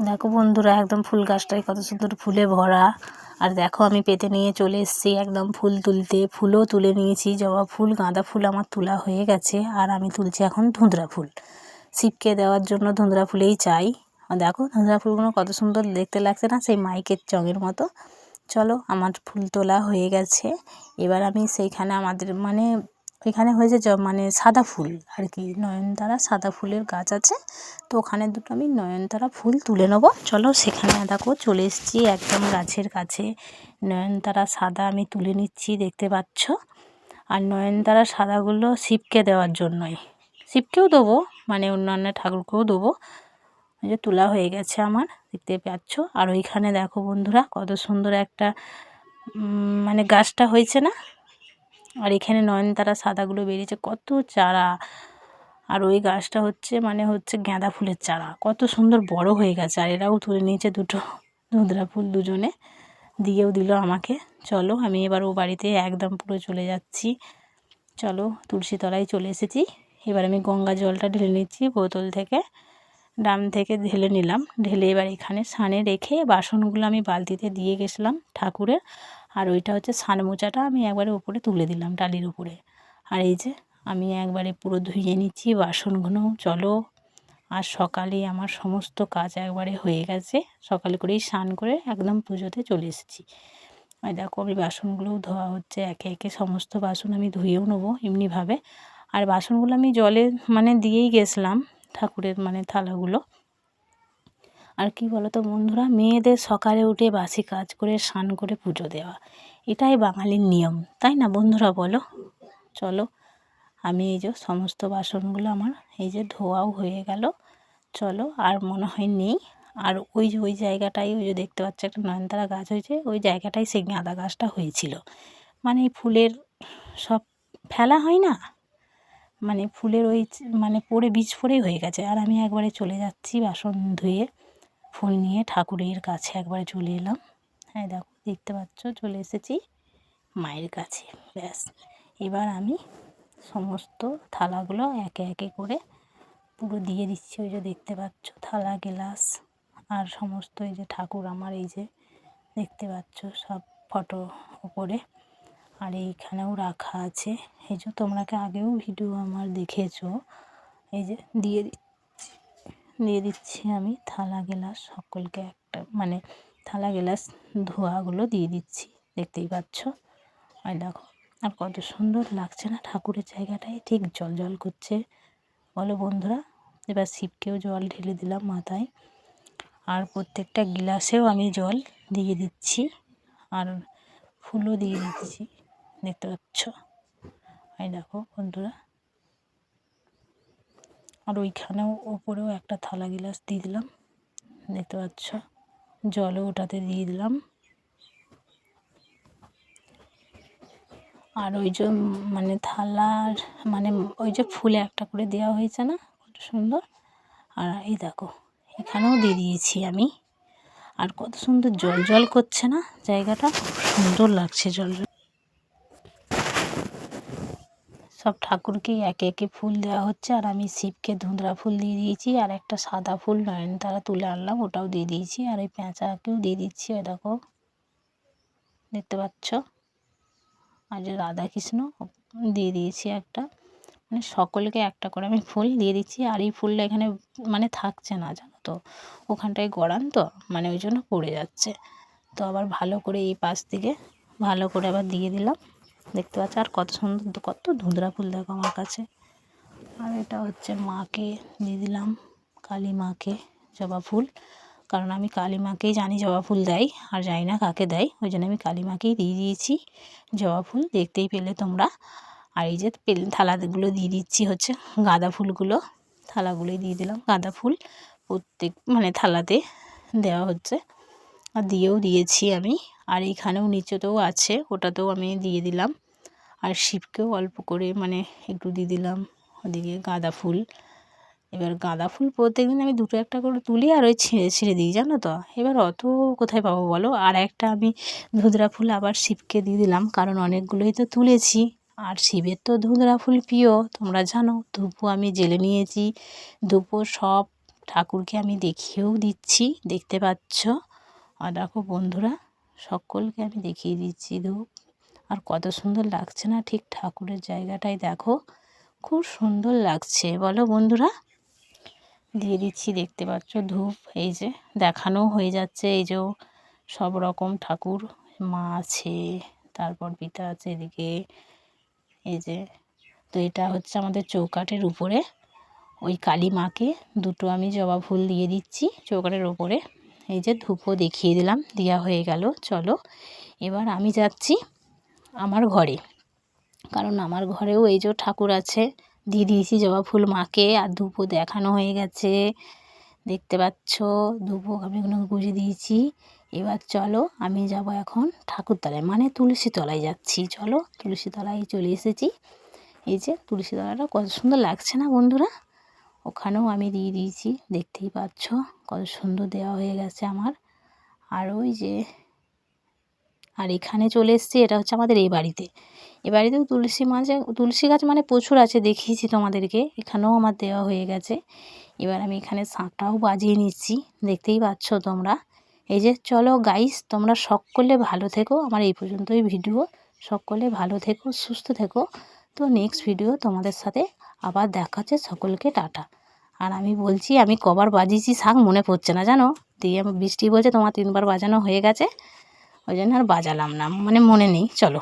দেখো বন্ধুরা, একদম ফুল গাছটায় কত সুন্দর ফুলে ভরা। আর দেখো আমি পেতে নিয়ে চলে এসেছি একদম ফুল তুলতে। ফুলও তুলে নিয়েছি, জবা ফুল, গাঁদা ফুল আমার তোলা হয়ে গেছে। আর আমি তুলছি এখন ধুঁদরা ফুল। শিবকে দেওয়ার জন্য ধুঁদরা ফুলেই চাই। আর দেখো ধুঁদরা ফুলগুলো কত সুন্দর দেখতে লাগছে না, সেই মাইকের চঙের মতো। চলো, আমার ফুল তোলা হয়ে গেছে। এবার আমি সেইখানে আমাদের ওইখানে হয়েছে সাদা ফুল আর কি, নয়নতারা সাদা ফুলের গাছ আছে, তো ওখানে দুটো আমি নয়নতারা ফুল তুলে নেবো। চলো সেখানে দেখো চলে এসেছি একদম গাছের কাছে। নয়নতারা সাদা আমি তুলে নিচ্ছি, দেখতে পাচ্ছ। আর নয়নতারা সাদাগুলো শিবকে দেওয়ার জন্যই, শিবকেও দেবো, অন্যান্য ঠাকুরকেও দেবো। ওই যে তোলা হয়ে গেছে আমার, দেখতে পাচ্ছ। আর ওইখানে দেখো বন্ধুরা কত সুন্দর একটা গাছটা হয়েছে না। আর এখানে নয়নতারা সাদাগুলো বেরিয়েছে, কত চারা। আর ওই গাছটা হচ্ছে গাঁদা ফুলের চারা, কত সুন্দর বড় হয়ে গেছে। আর এরাও তুলে নিয়েছে দুটো ধুঁদরা ফুল, দুজনে দিয়েও দিল আমাকে। চলো আমি এবার ও বাড়িতে একদম পুরো চলে যাচ্ছি। চলো, তুলসী তলায় চলে এসেছি। এবার আমি গঙ্গা জলটা ঢেলে নিচ্ছি বোতল থেকে, ড্রাম থেকে ঢেলে নিলাম। ঢেলে এবার এখানে সানে রেখে বাসনগুলো আমি বালতিতে দিয়ে গেছিলাম ঠাকুরের। আর ওইটা হচ্ছে সান মোচাটা আমি একবারে উপরে তুলে দিলাম টালির উপরে। আর এই যে আমি একবারে পুরো ধুয়ে নিচ্ছি বাসনগুলো। চলো, আর সকালেই আমার সমস্ত কাজ একবারে হয়ে গেছে। সকালে করেই স্নান করে একদম পুজোতে চলে এসেছি। আর দেখো আমি বাসনগুলোও ধোয়া হচ্ছে, একে একে সমস্ত বাসন আমি ধুয়েও নেবো এমনিভাবে। আর বাসনগুলো আমি জলে দিয়েই গেছিলাম ঠাকুরের থালাগুলো। আর কি বলো তো বন্ধুরা, মেয়েদের সকালে উঠে বাসি কাজ করে স্নান করে পুজো দেওয়া, এটাই বাঙালির নিয়ম, তাই না বন্ধুরা বলো? চলো, আমি এই যে সমস্ত বাসনগুলো আমার এই যে ধোয়াও হয়ে গেল। চলো, আর মনে হয় নেই। আর ওই জায়গাটাই ওই যে দেখতে পাচ্ছ একটা নয়নতারা গাছ হয়েছে, ওই জায়গাটাই সেই গাঁদা গাছটা হয়েছিল। এই ফুলের সব ফেলা হয় না, ফুলের ওই পড়ে বীজ পড়েই হয়ে গেছে। আর আমি একবারে চলে যাচ্ছি বাসন ধুয়ে ফুল নিয়ে ঠাকুরের কাছে একবারে চলে এলাম। হ্যাঁ দেখো, দেখতে পাচ্ছ চলে এসেছি মায়ের কাছে। ব্যাস, এবার আমি সমস্ত থালাগুলো একে একে করে পুরো দিয়ে দিচ্ছি। ওই যে দেখতে পাচ্ছ থালা গ্লাস আর সমস্ত এই যে ঠাকুর আমার এই যে দেখতে পাচ্ছ সব ফটো উপরে। আর এইখানেও রাখা আছে, এই যে তোমরা আগেও ভিডিও আমার দেখেছো। এই যে দিয়ে দিচ্ছি আমি থালা গ্লাস সকলকে একটা থালা গ্লাস ধোয়াগুলো দিয়ে দিচ্ছি, দেখতেই পাচ্ছ। আর দেখো, আর কত সুন্দর লাগছে না ঠাকুরের জায়গাটায়, ঠিক জল জল করছে বলো বন্ধুরা। এবার শিবকেও জল ঢেলে দিলাম মাথায়। আর প্রত্যেকটা গ্লাসেও আমি জল দিয়ে দিচ্ছি, আর ফুলও দিয়ে দিচ্ছি, দেখতে পাচ্ছ। এই দেখো বন্ধুরা, আর ওইখানেও ওপরেও একটা থালা গ্লাস দিয়ে দিলাম, দেখতে পাচ্ছ। জলও ওটাতে দিয়ে দিলাম। আর ওই যে থালার ওই যে ফুলে একটা করে দেওয়া হয়েছে না, কত সুন্দর। আর এই দেখো এখানেও দিয়ে দিয়েছি আমি। আর কত সুন্দর জল জল করছে না জায়গাটা, খুব সুন্দর লাগছে জল জল। সব ঠাকুরকেই একে একে ফুল দেওয়া হচ্ছে। আর আমি শিবকে ধুঁদরা ফুল দিয়ে দিয়েছি, আর একটা সাদা ফুল নয়নতারা তুলে আনলাম, ওটাও দিয়ে দিয়েছি। আর ওই পেঁচাকেও দিয়ে দিচ্ছি, ওই দেখো দেখতে পাচ্ছ। আর যে রাধাকৃষ্ণ দিয়ে দিয়েছি একটা, সকলকে একটা করে আমি ফুল দিয়ে দিচ্ছি। আর এই ফুলটা এখানে থাকছে না, জানো তো, ওখানটায় গড়ান তো ওই জন্য পড়ে যাচ্ছে। তো আবার ভালো করে এই পাশ থেকে ভালো করে আবার দিয়ে দিলাম, দেখতে পাচ্ছ। আর কত সুন্দর, কত ধুঁদরা ফুল দেখো আমার কাছে। আর এটা হচ্ছে মাকে দিয়ে দিলাম, কালী মাকে জবা ফুল, কারণ আমি কালী মাকেই জানি জবা ফুল দেয়, আর জানি না কাকে দেয়, ওই জন্য আমি কালী মাকেই দিয়ে দিয়েছি জবা ফুল, দেখতেই পেলে তোমরা। আর এই যে থালাগুলো দিয়ে দিচ্ছি হচ্ছে গাঁদা ফুলগুলো, থালাগুলোই দিয়ে দিলাম গাঁদা ফুল, প্রত্যেক থালাতে দেওয়া হচ্ছে। আর দিয়েও দিয়েছি আমি। আর এইখানেও নিচেতেও আছে, ওটাতেও আমি দিয়ে দিলাম। আর শিবকেও অল্প করে একটু দিয়ে দিলাম ওদিকে গাঁদা ফুল। এবার গাঁদা ফুল প্রত্যেকদিন আমি দুটো একটা করে তুলি, আর ওই ছিঁড়ে ছিঁড়ে দিই, জানো তো। এবার অত কোথায় পাবো বলো। আর একটা আমি ধুঁদরা ফুল আবার শিবকে দিয়ে দিলাম, কারণ অনেকগুলোই তো তুলেছি। আর শিবের তো ধুঁদরা ফুল প্রিয়, তোমরা জানো। ধূপও আমি জেলে নিয়েছি, ধূপও সব ঠাকুরকে আমি দেখিয়েও দিচ্ছি, দেখতে পাচ্ছ। আর দেখো বন্ধুরা, সকলকে আমি দেখিয়ে দিচ্ছি ধূপ। আর কত সুন্দর লাগছে না ঠিক ঠাকুরের জায়গাটায়, দেখো খুব সুন্দর লাগছে, বলো বন্ধুরা। দিয়ে দিচ্ছি, দেখতে পাচ্ছ ধূপ। এই যে দেখানো হয়ে যাচ্ছে, এই যে সব রকম ঠাকুর, মা আছে, তারপর পিতা আছে এদিকে। এই যে, তো এটা হচ্ছে আমাদের চৌকাঠের উপরে ওই কালী মাকে দুটো আমি জবা ফুল দিয়ে দিচ্ছি চৌকাঠের ওপরে। এই যে ধূপও দেখিয়ে দিলাম, দেওয়া হয়ে গেল। চলো এবার আমি যাচ্ছি আমার ঘরে, কারণ আমার ঘরেও এই যে ঠাকুর আছে। দিয়ে দিয়েছি জবা ফুল মাকে, আর ধূপও দেখানো হয়ে গেছে, দেখতে পাচ্ছ। ধূপও আমি গুঁজে দিয়েছি। এবার চলো আমি যাব এখন ঠাকুরতলায়, মানে তুলসী তলায় যাচ্ছি। চলো তুলসী তলায় চলে এসেছি। এই যে তুলসী তলাটা কত সুন্দর লাগছে না বন্ধুরা, ওখানেও আমি দিয়ে দিয়েছি, দেখতেই পাচ্ছ কত সুন্দর দেওয়া হয়ে গেছে আমার। আর ওই যে, আর এখানে চলে এসেছি, এটা হচ্ছে আমাদের এই বাড়িতে। এ বাড়িতেও তুলসী গাছ মানে প্রচুর আছে, দেখিয়েছি তোমাদেরকে। এখানেও আমার দেওয়া হয়ে গেছে। এবার আমি এখানে শাঁখটাও বাজিয়ে নিচ্ছি, দেখতেই পাচ্ছ তোমরা। এই যে চলো গাইস, তোমরা সকলে ভালো থেকো। আমার এই পর্যন্তই ভিডিও। সকলে ভালো থেকো, সুস্থ থেকো। তো নেক্সট ভিডিও তোমাদের সাথে আবার দেখা হচ্ছে। সকলকে টাটা। আর আমি বলছি, আমি কবার বাজিয়েছি শাঁখ মনে পড়ছে না জানো। দিয়ে বৃষ্টি বলছে তোমার 3বার বাজানো হয়ে গেছে, ওই জন্য আর বাজালাম না, মানে মনে নেই। চলো।